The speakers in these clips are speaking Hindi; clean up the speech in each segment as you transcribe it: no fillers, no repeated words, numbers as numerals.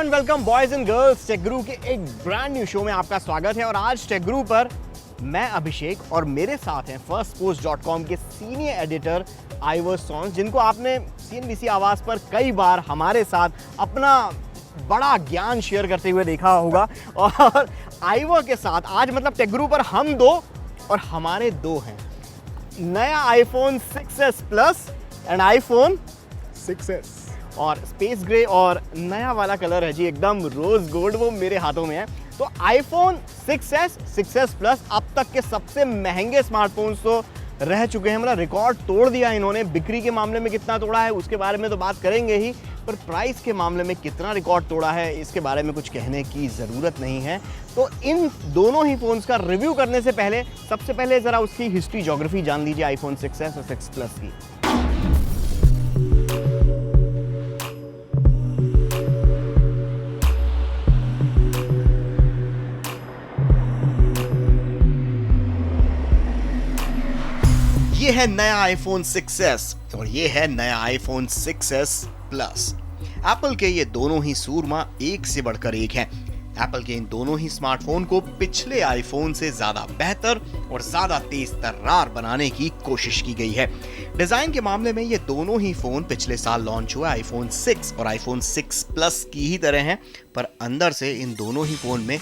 And welcome boys and girls, tech guru के एक ब्रांड न्यू शो में आपका स्वागत है। और आज टेक गुरु पर मैं अभिषेक और मेरे साथ हैं firstpost.com के सीनियर एडिटर आइवर सॉन्स, जिनको आपने CNBC आवाज पर कई बार हमारे साथ अपना बड़ा ज्ञान शेयर करते हुए देखा होगा। और आइवर के साथ आज मतलब टेक गुरु पर हम दो और हमारे दो हैं, नया iPhone 6s Plus and iPhone 6s और स्पेस ग्रे और नया वाला कलर है जी एकदम रोज गोल्ड, वो मेरे हाथों में है। तो iPhone 6s, 6s Plus अब तक के सबसे महंगे स्मार्टफोन्स तो रह चुके हैं, मतलब रिकॉर्ड तोड़ दिया इन्होंने। बिक्री के मामले में कितना तोड़ा है उसके बारे में तो बात करेंगे ही, पर प्राइस के मामले में कितना रिकॉर्ड तोड़ा है इसके बारे में कुछ कहने की ज़रूरत नहीं है। तो इन दोनों ही फ़ोन्स का रिव्यू करने से पहले सबसे पहले ज़रा उसकी हिस्ट्री जोग्राफी जान लीजिए iPhone 6s और 6 Plus की। ये है नया iPhone 6s और ये है नया iPhone 6s Plus। एप्पल के ये दोनों ही सूरमा एक से बढ़कर एक हैं। एप्पल के इन दोनों ही स्मार्टफोन को पिछले आईफोन से ज्यादा बेहतर और ज्यादा तेज तर्रार बनाने की कोशिश की गई है। डिजाइन के मामले में ये दोनों ही फोन पिछले साल लॉन्च हुए iPhone 6 और iPhone 6 Plus की ही तरह हैं, पर अंदर से इन दोनों ही फोन में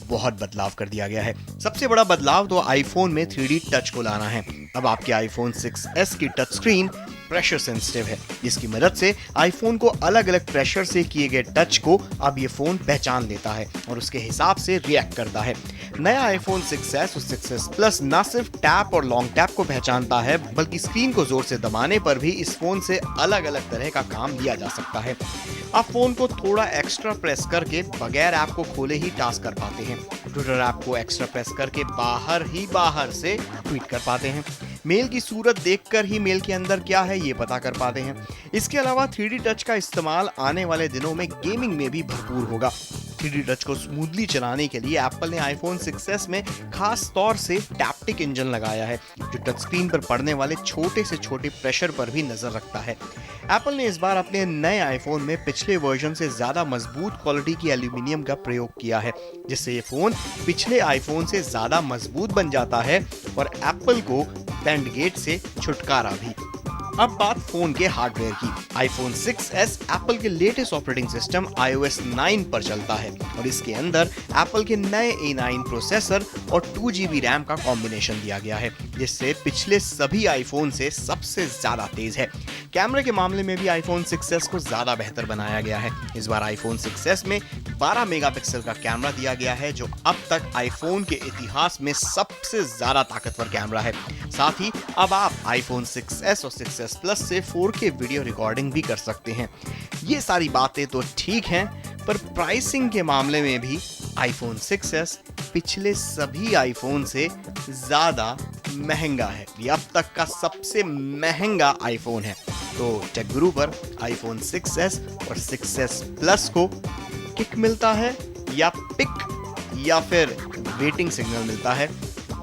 बहुत बदलाव कर दिया गया है। सबसे बड़ा बदलाव तो आईफोन में 3D टच को लाना है। अब आपके iPhone 6s की टच स्क्रीन प्रेशर सेंसिटिव है, जिसकी मदद से आईफोन को अलग अलग प्रेशर से किए गए टच को अब ये फोन पहचान लेता है और उसके हिसाब से रिएक्ट करता है। नया iPhone 6s और 6s Plus न सिर्फ टैप और लॉन्ग टैप को पहचानता है, बल्कि स्क्रीन को जोर से दबाने पर भी इस फोन से अलग अलग तरह का काम लिया जा सकता है। आप फोन को थोड़ा एक्स्ट्रा प्रेस करके बगैर ऐप को खोले ही टास्क कर पाते हैं। ट्विटर ऐप को एक्स्ट्रा प्रेस करके बाहर से ट्वीट कर पाते हैं। मेल की सूरत देखकर ही मेल के अंदर क्या है ये पता कर पाते हैं। इसके अलावा 3D टच का इस्तेमाल आने वाले दिनों में गेमिंग में भी भरपूर होगा। 3D टच को स्मूथली चलाने के लिए एप्पल ने iPhone 6s में खास तौर से टैप्टिक इंजन लगाया है, जो टच स्क्रीन पर पड़ने वाले छोटे से छोटे प्रेशर पर भी नजर रखता है। एप्पल ने इस बार अपने नए आईफोन में पिछले वर्जन से ज्यादा मजबूत क्वालिटी की एल्यूमिनियम का प्रयोग किया है, जिससे ये फोन पिछले आईफोन से ज्यादा मजबूत बन जाता है और एप्पल को बैंड गेट से छुटकारा भी। अब बात फोन के हार्डवेयर की। iPhone 6s एप्पल के लेटेस्ट ऑपरेटिंग सिस्टम iOS 9 पर चलता है और इसके अंदर एप्पल के नए A9 प्रोसेसर और 2GB रैम का कॉम्बिनेशन दिया गया है, जिससे पिछले सभी आईफोन से सबसे ज्यादा तेज है। कैमरे के मामले में भी iPhone 6s को ज्यादा बेहतर बनाया गया है। इस बार iPhone 6s में 12 मेगापिक्सल का कैमरा दिया गया है, जो अब तक आईफोन के इतिहास में सबसे ज्यादा ताकतवर कैमरा है। साथ ही अब आप iPhone 6s और 6s Plus से 4K वीडियो रिकॉर्डिंग भी कर सकते हैं। ये सारी बातें तो ठीक हैं, पर प्राइसिंग के मामले में भी iPhone 6s पिछले सभी आईफोन से ज्यादा महंगा है। ये अब तक का सबसे महंगा आईफोन है। तो टेक गुरु पर iPhone 6s और 6s Plus को किक मिलता है या पिक या फिर वेटिंग सिग्नल मिलता है,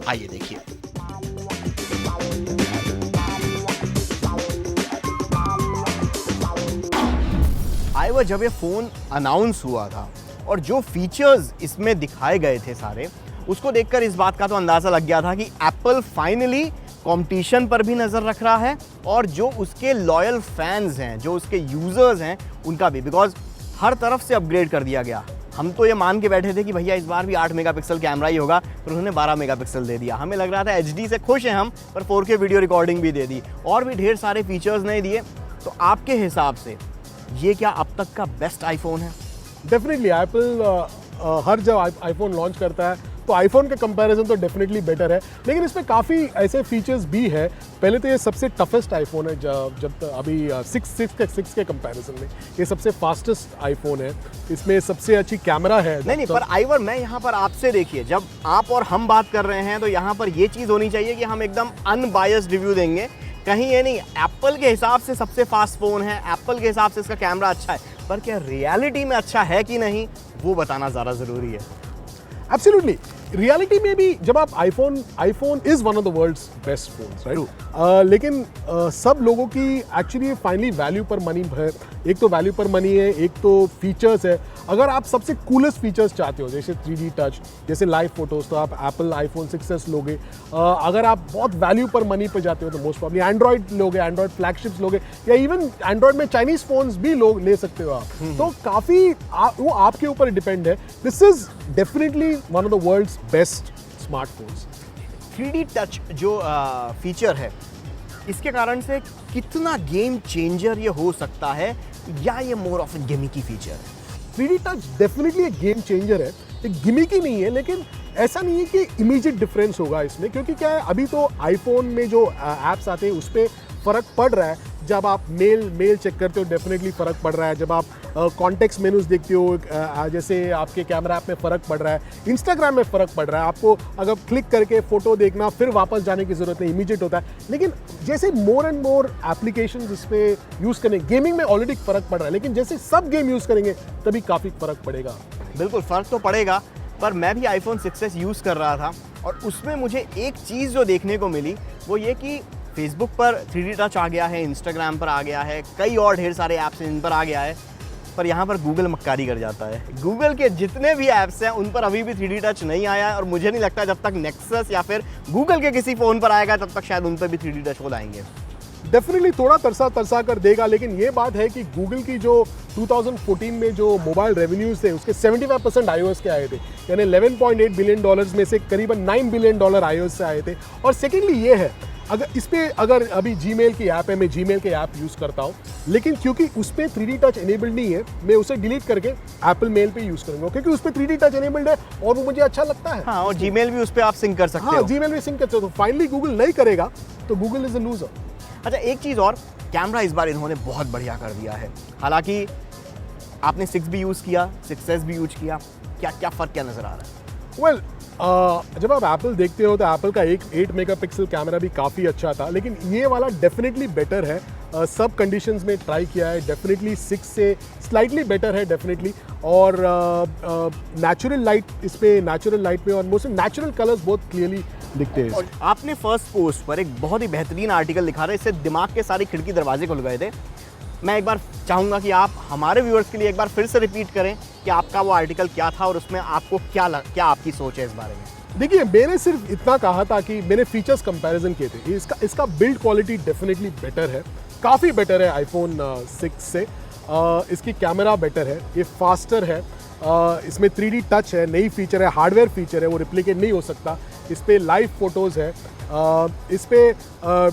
आइए देखिए। आइवर जब ये फ़ोन अनाउंस हुआ था और जो फीचर्स इसमें दिखाए गए थे सारे, उसको देखकर इस बात का तो अंदाज़ा लग गया था कि एप्पल फाइनली कंपटीशन पर भी नज़र रख रहा है और जो उसके लॉयल फैंस हैं, जो उसके यूज़र्स हैं, उनका भी, बिकॉज हर तरफ से अपग्रेड कर दिया गया। हम तो ये मान के बैठे थे कि भैया इस बार भी 8 मेगापिक्सल कैमरा ही होगा, पर उन्होंने 12 मेगापिक्सल दे दिया। हमें लग रहा था HD से खुश हैं हम, पर 4K वीडियो रिकॉर्डिंग भी दे दी और भी ढेर सारे फीचर्स नहीं दिए। तो आपके हिसाब से ये क्या अब तक का बेस्ट आईफोन है? डेफिनेटली एप्पल हर जब आईफोन लॉन्च करता है तो आईफोन का कंपैरिजन तो डेफिनेटली बेटर है, लेकिन इसमें काफ़ी ऐसे फीचर्स भी है। पहले तो ये सबसे टफेस्ट आईफोन है, जब अभी 6 के कंपैरिजन में ये सबसे फास्टेस्ट आईफोन है। इसमें सबसे अच्छी कैमरा है। नहीं, पर आइवर मैं यहाँ पर आपसे, देखिए, जब आप और हम बात कर रहे हैं तो यहाँ पर ये चीज़ होनी चाहिए कि हम एकदम अनबायस्ड रिव्यू देंगे। कहीं ये नहीं एप्पल के हिसाब से सबसे फास्ट फ़ोन है, एप्पल के हिसाब से इसका कैमरा अच्छा है, पर क्या रियलिटी में अच्छा है कि नहीं वो बताना ज़्यादा ज़रूरी है। एब्सोल्युटली, रियलिटी में भी जब आप iPhone is one of the world's best phones, right, लेकिन सब लोगों की एक्चुअली फाइनली वैल्यू पर मनी है। एक तो वैल्यू पर मनी है, एक तो फीचर्स है। अगर आप सबसे कूलेस्ट फीचर्स चाहते हो जैसे 3D टच, जैसे लाइव फोटोज, तो आप एप्पल आईफोन 6s लोगे। अगर आप बहुत वैल्यू पर मनी पे जाते हो तो मोस्ट प्रॉब्ली एंड्रॉइड लोगे, एंड्रॉइड फ्लैगशिप्स लोगे, या इवन एंड्रॉइड में चाइनीज फोन्स भी लोग ले सकते हो आप। तो काफ़ी वो आपके ऊपर डिपेंड है। This is definitely one of the world's best smartphones. 3D touch जो फीचर है, इसके कारण से कितना गेम चेंजर ये हो सकता है, या ये more of A gimmicky feature है? 3D टच डेफिनेटली एक गेम चेंजर है, एक गिमिकी नहीं है, लेकिन ऐसा नहीं है कि इमीडिएट डिफरेंस होगा इसमें, क्योंकि क्या है अभी तो आईफोन में जो ऐप्स आते हैं उस पर फ़र्क पड़ रहा है। जब आप मेल चेक करते हो डेफिनेटली फ़र्क पड़ रहा है। जब आप कॉन्टेक्स्ट मेनूज देखते हो, जैसे आपके कैमरा ऐप में फ़र्क पड़ रहा है, इंस्टाग्राम में फ़र्क पड़ रहा है। आपको अगर क्लिक करके फ़ोटो देखना फिर वापस जाने की ज़रूरत नहीं, इमीडिएट होता है। लेकिन जैसे मोर एंड मोर एप्लीकेशन इस पर यूज़ करें, गेमिंग में ऑलरेडी फ़र्क पड़ रहा है, लेकिन जैसे सब गेम यूज़ करेंगे तभी काफ़ी फ़र्क पड़ेगा। बिल्कुल फ़र्क तो पड़ेगा, पर मैं भी आईफोन 6s यूज़ कर रहा था और उसमें मुझे एक चीज़ जो देखने को मिली वो ये कि फेसबुक पर 3D टच आ गया है, इंस्टाग्राम पर आ गया है, कई और ढेर सारे ऐप्स इन पर आ गया है, पर यहाँ पर गूगल मक्कारी कर जाता है। गूगल के जितने भी ऐप्स हैं उन पर अभी भी 3D टच नहीं आया है, और मुझे नहीं लगता जब तक नेक्सस या फिर गूगल के किसी फ़ोन पर आएगा तब तक शायद उन पर भी 3D टच हो लाएंगे। डेफिनेटली थोड़ा तरसा कर देगा, लेकिन ये बात है कि गूगल की जो 2014 में जो मोबाइल रेवेन्यूज थे उसके 75% iOS के आए थे, यानी $11.8 बिलियन में से करीबन $9 बिलियन iOS से आए थे। और सेकेंडली ये है, अगर अभी जीमेल की ऐप है, मैं जीमेल के ऐप यूज़ करता हूँ, लेकिन क्योंकि उस पर 3D टच एनेबल्ड नहीं है, मैं उसे डिलीट करके एप्पल मेल पे यूज़ करूँगा, क्योंकि उस पर 3D टच एनेबल्ड है और वो मुझे अच्छा लगता है। हाँ, और जीमेल भी उस पर आप सिंक कर सकते हो। हाँ, जीमेल भी सिंक कर सकते हो। फाइनली गूगल नहीं करेगा तो गूगल इज अ लूजर। अच्छा, एक चीज़ और, कैमरा इस बार इन्होंने बहुत बढ़िया कर दिया है। हालांकि आपने 6 भी यूज़ किया, 6s भी यूज किया, क्या फ़र्क क्या नज़र आ रहा है? वेल, जब आप एप्पल देखते हो तो एप्पल का 8 मेगापिक्सल कैमरा भी काफ़ी अच्छा था, लेकिन ये वाला डेफिनेटली बेटर है। सब कंडीशंस में ट्राई किया है, डेफिनेटली 6 से स्लाइटली बेटर है डेफिनेटली। और नेचुरल लाइट, इस पे नेचुरल लाइट में और मोस्ट नेचुरल कलर्स बहुत क्लियरली दिखते हैं। और आपने फर्स्ट पोस्ट पर एक बहुत ही बेहतरीन आर्टिकल लिखा था, इससे दिमाग के सारी खिड़की दरवाजे खुल गए थे। मैं एक बार चाहूँगा कि आप हमारे व्यूअर्स के लिए एक बार फिर से रिपीट करें कि आपका वो आर्टिकल क्या था और उसमें आपको क्या आपकी सोच है इस बारे में। देखिए, मैंने सिर्फ इतना कहा था कि मैंने फीचर्स कंपैरिजन किए थे। इसका बिल्ड क्वालिटी डेफिनेटली बेटर है, काफ़ी बेटर है आईफोन 6 से। इसकी कैमरा बेटर है, ये फास्टर है, इसमें 3D टच है, नई फीचर है, हार्डवेयर फीचर है, वो रिप्लिकेट नहीं हो सकता। इस पर लाइव फोटोज़ है, इस पर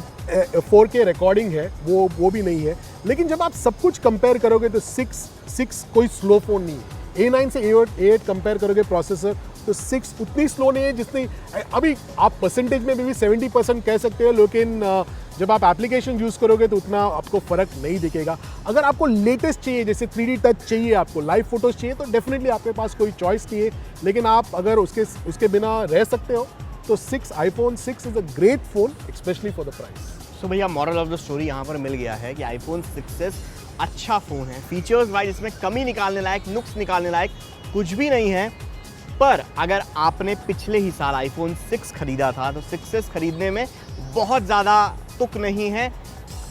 4K रिकॉर्डिंग है, वो भी नहीं है। लेकिन जब आप सब कुछ कंपेयर करोगे तो 6 कोई स्लो फ़ोन नहीं है। A9 से A8 कंपेयर करोगे प्रोसेसर, तो 6 उतनी स्लो नहीं है जितनी अभी आप परसेंटेज में भी 70% कह सकते हो, लेकिन जब आप एप्लीकेशन यूज़ करोगे तो उतना आपको फ़र्क नहीं दिखेगा। अगर आपको लेटेस्ट चाहिए, जैसे 3D टच चाहिए, आपको लाइव फोटोज़ चाहिए, तो डेफिनेटली आपके पास कोई चॉइस नहीं है। लेकिन आप अगर उसके बिना रह सकते हो तो iPhone 6 is a great phone, specially for the price. So भैया, मॉरल ऑफ द स्टोरी यहाँ पर मिल गया है कि आईफोन 6s अच्छा फ़ोन है। फीचर्स वाइज इसमें कमी निकालने लायक, नुक्स निकालने लायक कुछ भी नहीं है। पर अगर आपने पिछले ही साल आईफोन 6 खरीदा था तो 6s खरीदने में बहुत ज़्यादा तुक नहीं है,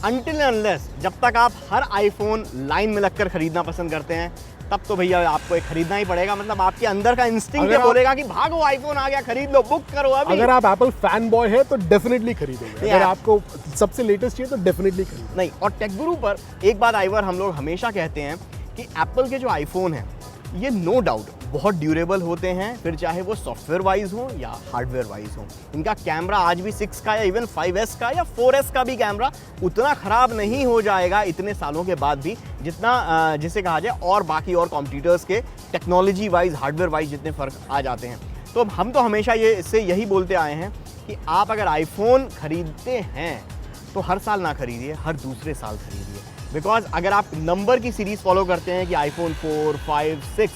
अनटिल अनलेस जब तक आप हर आईफोन लाइन में लगकर खरीदना पसंद करते हैं, तब तो भैया आपको एक खरीदना ही पड़ेगा। मतलब आपके अंदर का इंस्टिंक्ट ये बोलेगा कि भागो, आईफोन आ गया, खरीद लो, बुक करो अभी। अगर आप एप्पल फैन बॉय है तो डेफिनेटली खरीदेंगे। अगर आपको सबसे लेटेस्ट चाहिए तो डेफिनेटली खरीदेंगे। नहीं, और टेक गुरु पर एक बात आइवर हम लोग हमेशा कहते हैं कि एप्पल के जो आईफोन हैं ये नो डाउट बहुत ड्यूरेबल होते हैं, फिर चाहे वो सॉफ्टवेयर वाइज हो या हार्डवेयर वाइज हो। इनका कैमरा आज भी 6 का या इवन 5S का या 4S का भी कैमरा उतना ख़राब नहीं हो जाएगा इतने सालों के बाद भी, जितना जिसे कहा जाए और बाकी और कॉम्पिटिटर्स के टेक्नोलॉजी वाइज, हार्डवेयर वाइज जितने फ़र्क आ जाते हैं। तो हम तो हमेशा इससे यही बोलते आए हैं कि आप अगर आईफोन ख़रीदते हैं तो हर साल ना खरीदिए, हर दूसरे साल खरीदिए। बिकॉज अगर आप नंबर की सीरीज़ फॉलो करते हैं कि आईफोन 4, 5, 6,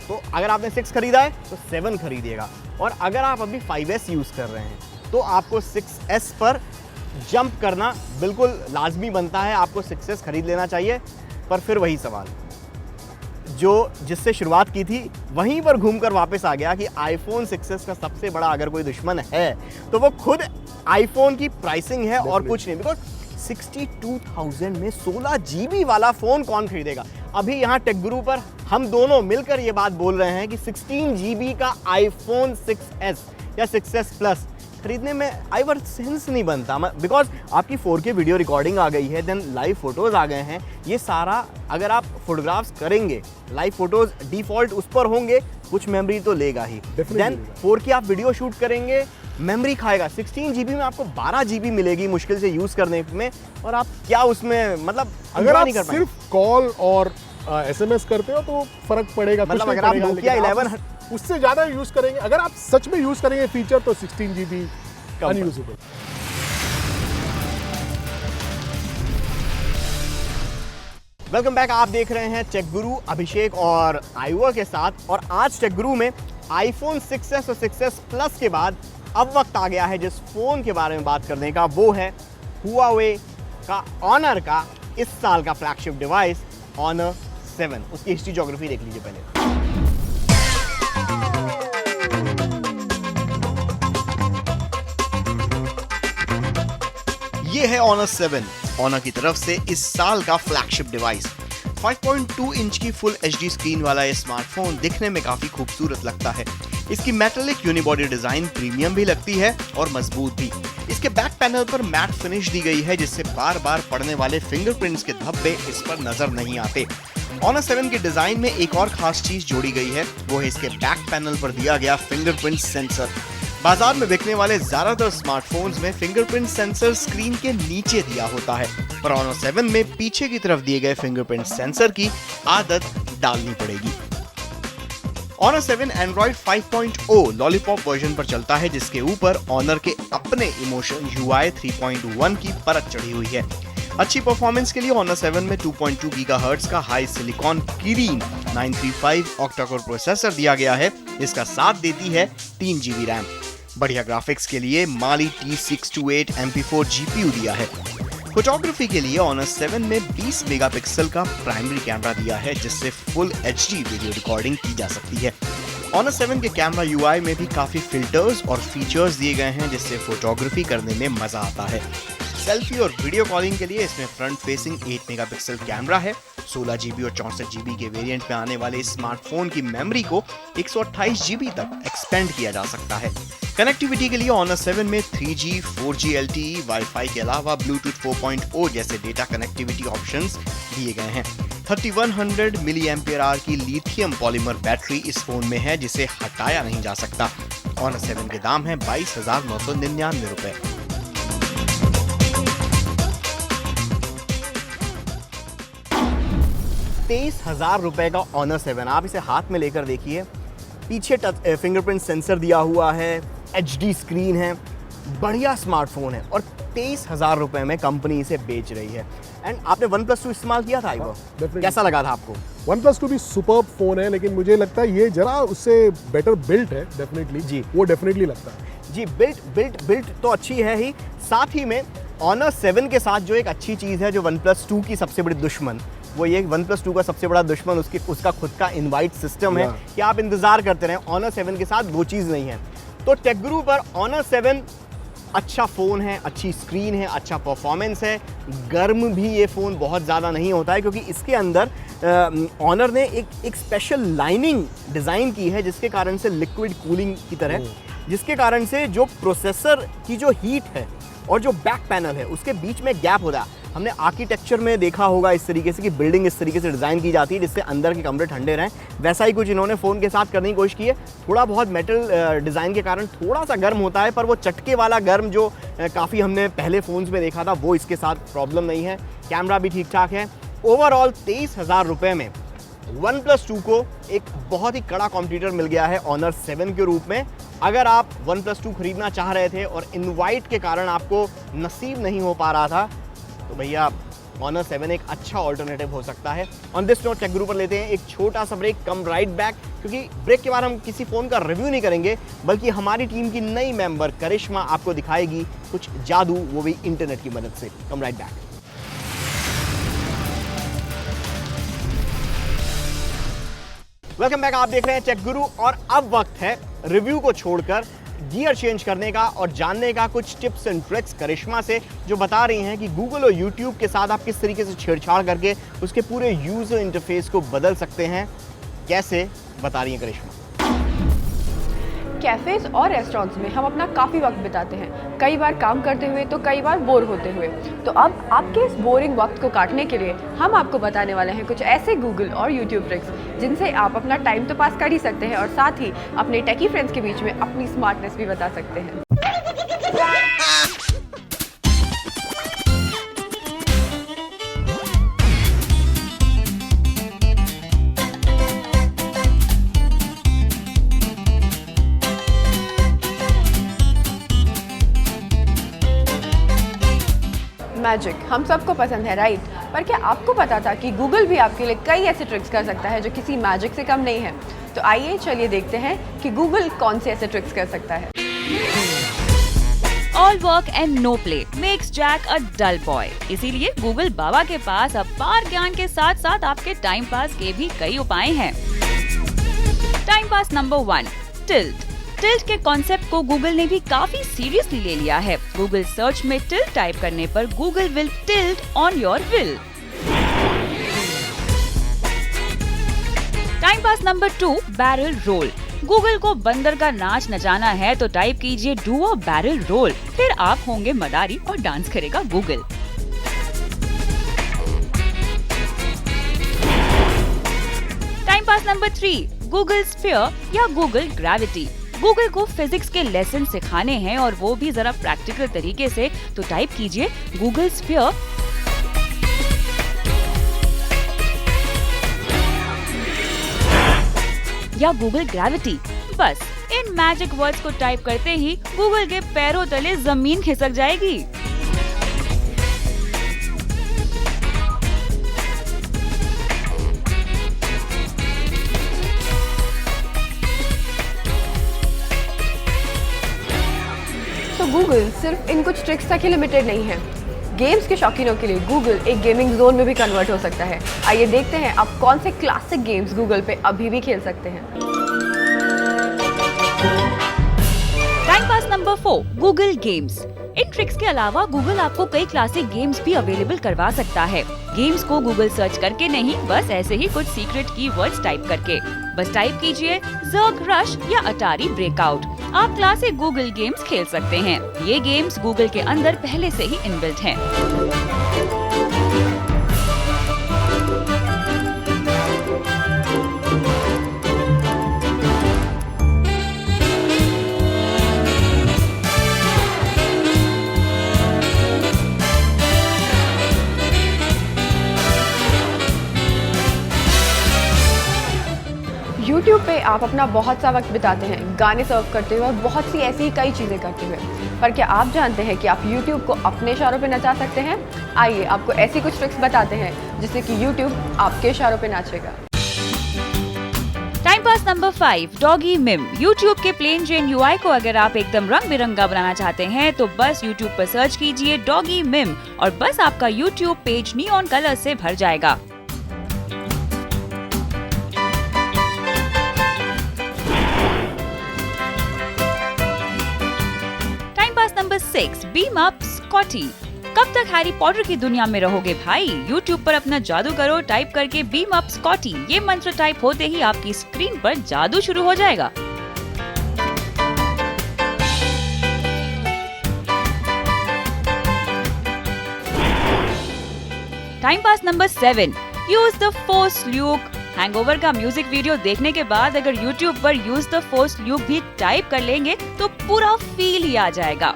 तो अगर आपने 6 खरीदा है तो 7 खरीदिएगा। और अगर आप अभी 5S यूज़ कर रहे हैं तो आपको 6S पर जंप करना बिल्कुल लाजमी बनता है, आपको 6S खरीद लेना चाहिए। पर फिर वही सवाल जो जिससे शुरुआत की थी वहीं पर घूमकर वापस आ गया कि आईफोन 6S का सबसे बड़ा अगर कोई दुश्मन है तो वो खुद आईफोन की प्राइसिंग है और कुछ नहीं। बिकॉज 62,000 में 16 GB वाला फ़ोन कौन खरीदेगा? अभी यहाँ टेक गुरु पर हम दोनों मिलकर ये बात बोल रहे हैं कि 16 GB का iPhone 6s या 6s प्लस खरीदने में आइवर सेंस नहीं बनता, बिकॉज आपकी 4K वीडियो रिकॉर्डिंग आ गई है, देन लाइव फोटोज़ आ गए हैं। ये सारा अगर आप फोटोग्राफ्स करेंगे, लाइव फोटोज़ डिफ़ॉल्ट उस पर होंगे, कुछ मेमोरी तो लेगा ही। देन 4K आप वीडियो शूट करेंगे, मेमोरी खाएगा। 16 GB में आपको 12 GB मिलेगी मुश्किल से यूज़ करने में, और आप क्या उसमें मतलब अगर आप नहीं कर पाएंगे। सिर्फ कॉल और SMS करते हो तो फर्क पड़ेगा, मतलब कुछ नहीं अगर आप पड़ेगा, Nokia लेकिन आप 11 उससे ज़्यादा यूज़ करेंगे, अगर आप सच में यूज़ करेंगे फीचर, तो 16 GB अनयूजेबल। वेलकम बैक, आप देख रहे हैं टेक गुरु अभिषेक और आइवर के साथ। और आज टेक गुरु में iPhone 6s और 6s प्लस के बाद अब वक्त आ गया है जिस फ़ोन के बारे में बात करने का, वो है Huawei का Honor का इस साल का फ्लैगशिप डिवाइस Honor 7। उसकी हिस्ट्री ज्योग्राफी देख लीजिए पहले। ये है Honor 7, Honor की तरफ से इस साल का फ्लैगशिप डिवाइस। 5.2 इंच की फुल HD स्क्रीन वाला ये स्मार्टफोन दिखने में काफी खूबसूरत लगता है। इसकी मेटालिक यूनिबॉडी डिजाइन प्रीमियम भी लगती है और मजबूत भी। इसके बैक पैनल पर मैट फिनिश दी गई है, जिससे बार बार पड़ने वाले फिंगरप्रिंट्स के धब्बे इस पर नजर नहीं आते। Honor 7 के डिजाइन में एक और खास चीज जोड़ी गई है, वो है इसके बैक पैनल पर दिया गया फिंगरप्रिंट सेंसर। बाजार में बिकने वाले ज्यादातर स्मार्टफोन्स में फिंगरप्रिंट सेंसर स्क्रीन के नीचे दिया होता है, पर Honor 7 में पीछे की तरफ दिए गए फिंगरप्रिंट सेंसर की आदत डालनी पड़ेगी। Honor 7 Android 5.0 लॉलीपॉप वर्जन पर चलता है, जिसके ऊपर Honor के अपने इमोशन UI 3.1 की परत चढ़ी हुई है। अच्छी परफॉर्मेंस के लिए Honor 7 में 2.2 गीगाहर्ट्ज का high silicon Kirin 935 octa-core processor दिया गया है। इसका साथ देती है 3 GB रैम। बढ़िया ग्राफिक्स के लिए Mali T628 MP4 GPU दिया है। फोटोग्राफी के लिए Honor 7 में 20 मेगापिक्सल का प्राइमरी कैमरा दिया है, जिससे फुल HD वीडियो रिकॉर्डिंग की जा सकती है। Honor 7 के कैमरा UI में भी काफी फिल्टर्स और फीचर्स दिए गए हैं, जिससे फोटोग्राफी करने में मजा आता है। सेल्फी और वीडियो कॉलिंग के लिए इसमें फ्रंट फेसिंग 8 मेगापिक्सल कैमरा है। 16 GB और 64 GB के वेरिएंट में आने वाले इस स्मार्टफोन की मेमोरी को 128 GB तक एक्सपेंड किया जा सकता है। कनेक्टिविटी के लिए Honor 7 में 3G, 4G LTE, वाईफाई के अलावा Bluetooth 4.0 जैसे डेटा कनेक्टिविटी ऑप्शंस दिए गए हैं। 3100 mAh की लिथियम पॉलीमर बैटरी इस फोन में है, जिसे हटाया नहीं जा सकता। Honor 7 के दाम है 22,999 रुपए। ₹23,000 का Honor 7 आप इसे हाथ में लेकर देखिए। पीछे टच फिंगरप्रिंट सेंसर दिया हुआ है, HD स्क्रीन है, बढ़िया स्मार्टफोन है, और 23,000 रुपए में कंपनी इसे बेच रही है। एंड आपने OnePlus 2 इस्तेमाल किया था definitely। कैसा लगा था आपको? OnePlus 2 भी सुपर्ब फोन है, लेकिन मुझे लगता है ये जरा उससे बेटर बिल्ट है, डेफिनेटली जी। वो डेफिनेटली लगता है। जी, बिल्ट तो अच्छी है ही, साथ ही में Honor 7 के साथ जो एक अच्छी चीज़ है, जो OnePlus 2 की सबसे बड़ी दुश्मन, वो ये OnePlus 2 का सबसे बड़ा दुश्मन उसका खुद का इनवाइट सिस्टम है कि आप इंतज़ार करते रहें। Honor 7 के साथ वो चीज़ नहीं है। तो टेक गुरु पर Honor 7 अच्छा फ़ोन है, अच्छी स्क्रीन है, अच्छा परफॉर्मेंस है, गर्म भी ये फ़ोन बहुत ज़्यादा नहीं होता है, क्योंकि इसके अंदर Honor ने एक स्पेशल लाइनिंग डिज़ाइन की है, जिसके कारण से लिक्विड कूलिंग की तरह, जिसके कारण से जो प्रोसेसर की जो हीट है और जो बैक पैनल है उसके बीच में गैप होता है। हमने आर्किटेक्चर में देखा होगा इस तरीके से कि बिल्डिंग इस तरीके से डिज़ाइन की जाती है जिससे अंदर के कमरे ठंडे रहें, वैसा ही कुछ इन्होंने फ़ोन के साथ करने की कोशिश की है। थोड़ा बहुत मेटल डिज़ाइन के कारण थोड़ा सा गर्म होता है, पर वो चटके वाला गर्म जो काफ़ी हमने पहले फ़ोन्स में देखा था, वो इसके साथ प्रॉब्लम नहीं है। कैमरा भी ठीक ठाक है। ओवरऑल 23,000 रुपये में OnePlus 2 को एक बहुत ही कड़ा कॉम्पिटिटर मिल गया है Honor 7 के रूप में। अगर आप OnePlus 2 खरीदना चाह रहे थे और इनवाइट के कारण आपको नसीब नहीं हो पा रहा था, तो भैया Honor 7 एक अच्छा ऑल्टरनेटिव हो सकता है। ऑन दिस नोट टेक गुरु पर लेते हैं एक छोटा सा ब्रेक, कम राइट बैक, क्योंकि ब्रेक के बाद हम किसी फ़ोन का रिव्यू नहीं करेंगे, बल्कि हमारी टीम की नई मेंबर करिश्मा आपको दिखाएगी कुछ जादू, वो भी इंटरनेट की मदद से। कम राइट बैक। वेलकम बैक, आप देख रहे हैं टेक गुरु, और अब वक्त है रिव्यू को छोड़कर गियर चेंज करने का और जानने का कुछ टिप्स एंड ट्रिक्स करिश्मा से, जो बता रही हैं कि गूगल और यूट्यूब के साथ आप किस तरीके से छेड़छाड़ करके उसके पूरे यूजर इंटरफेस को बदल सकते हैं। कैसे, बता रही हैं करिश्मा। कैफ़ेज़ और रेस्टोरेंट्स में हम अपना काफ़ी वक्त बिताते हैं, कई बार काम करते हुए तो कई बार बोर होते हुए। तो अब आपके इस बोरिंग वक्त को काटने के लिए हम आपको बताने वाले हैं कुछ ऐसे गूगल और यूट्यूब ट्रिक्स जिनसे आप अपना टाइम तो पास कर ही सकते हैं और साथ ही अपने टेकी फ्रेंड्स के बीच में अपनी स्मार्टनेस भी बता सकते हैं। मैजिक हम सबको पसंद है, राइट? पर क्या आपको पता था कि गूगल भी आपके लिए कई ऐसे ट्रिक्स कर सकता है जो किसी मैजिक से कम नहीं है? तो आइए चलिए देखते हैं कि गूगल कौन से ऐसे ट्रिक्स कर सकता है। All work and no play makes Jack a dull boy। इसीलिए गूगल बाबा के पास अपार ज्ञान के साथ साथ आपके टाइम पास के भी कई उपाय हैं। Time pass number 1, tilt. Tilt के कॉन्सेप्ट को गूगल ने भी काफी सीरियसली ले लिया है। गूगल सर्च में टिल्ट टाइप करने पर Google will tilt on your will. Time pass number 2, barrel roll. Google को बंदर का नाच नचाना है तो टाइप कीजिए डू अ बैरल रोल, फिर आप होंगे मदारी और डांस करेगा Google. Time pass number 3, Google sphere या गूगल ग्रेविटी। गूगल को फिजिक्स के लेसन सिखाने हैं और वो भी जरा प्रैक्टिकल तरीके से, तो टाइप कीजिए गूगल स्फीयर या गूगल ग्रेविटी। बस इन मैजिक वर्ड्स को टाइप करते ही गूगल के पैरों तले जमीन खिसक जाएगी। तो गूगल सिर्फ इन कुछ ट्रिक्स तक ही लिमिटेड नहीं है। गेम्स के शौकीनों के लिए गूगल एक गेमिंग जोन में भी कन्वर्ट हो सकता है। आइए देखते हैं आप कौन से क्लासिक गेम्स गूगल पे अभी भी खेल सकते हैं। Time pass number 4, Google games. इन ट्रिक्स के अलावा गूगल आपको कई क्लासिक गेम्स भी अवेलेबल करवा सकता है। गेम्स को गूगल सर्च करके नहीं, बस ऐसे ही कुछ सीक्रेट कीवर्ड्स टाइप करके। बस टाइप कीजिए ज़र्ग रश या अटारी ब्रेकआउट। आप क्लासिक गूगल गेम्स खेल सकते हैं। ये गेम्स गूगल के अंदर पहले से ही इनबिल्ट हैं। YouTube पे आप अपना बहुत सा वक्त बिताते हैं गाने सर्व करते हुए और बहुत सी ऐसी ही कई चीज़ें करते हुए। पर क्या आप जानते हैं कि आप YouTube को अपने इशारों पे नचा सकते हैं? आइए आपको ऐसी कुछ ट्रिक्स बताते हैं जिससे कि YouTube आपके इशारों पे नाचेगा। टाइम पास नंबर 5, डॉगी मिम। YouTube के प्लेन जेन UI को अगर आप एकदम रंग बिरंगा बनाना चाहते हैं तो बस YouTube पर सर्च कीजिए डॉगी मिम और बस आपका YouTube पेज नियॉन कलर से भर जाएगा। Number 6, beam up Scotty. कब तक हैरी पॉटर की दुनिया में रहोगे भाई? YouTube पर अपना जादू करो टाइप करके बीम अप स्कॉटी। ये मंत्र टाइप होते ही आपकी स्क्रीन पर जादू शुरू हो जाएगा। Time pass number 7, use the force Luke. Hangover का म्यूजिक वीडियो देखने के बाद अगर YouTube पर यूज द फोर्स ल्यूक भी टाइप कर लेंगे तो पूरा फील ही आ जाएगा।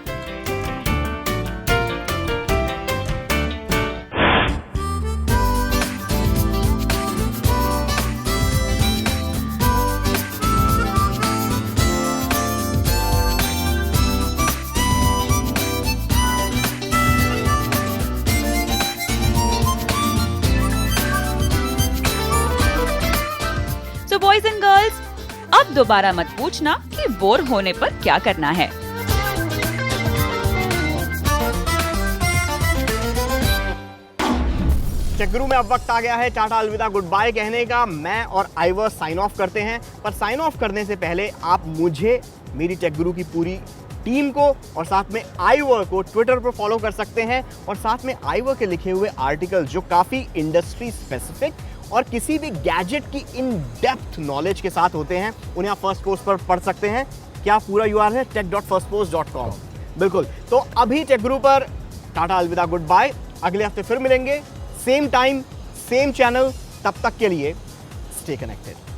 तो बॉयज एंड गर्ल्स, अब दोबारा मत पूछना कि बोर होने पर क्या करना है। टेकगुरु में अब वक्त आ गया है टाटा अलविदा गुड बाय कहने का। मैं और आइवर साइन ऑफ करते हैं, पर साइन ऑफ करने से पहले आप मुझे, मेरी टेकगुरु की पूरी टीम को और साथ में आइवर को ट्विटर पर फॉलो कर सकते हैं, और साथ में आइवर के लिखे हुए आर्टिकल जो काफ़ी इंडस्ट्री स्पेसिफिक और किसी भी गैजेट की इन डेप्थ नॉलेज के साथ होते हैं, उन्हें आप फर्स्ट पोस्ट पर पढ़ सकते हैं। क्या पूरा URL है tech.firstpost.com। बिल्कुल, तो अभी टेकगुरु पर टाटा अलविदा गुड बाय। अगले हफ्ते फिर मिलेंगे, सेम टाइम सेम चैनल। तब तक के लिए स्टे कनेक्टेड।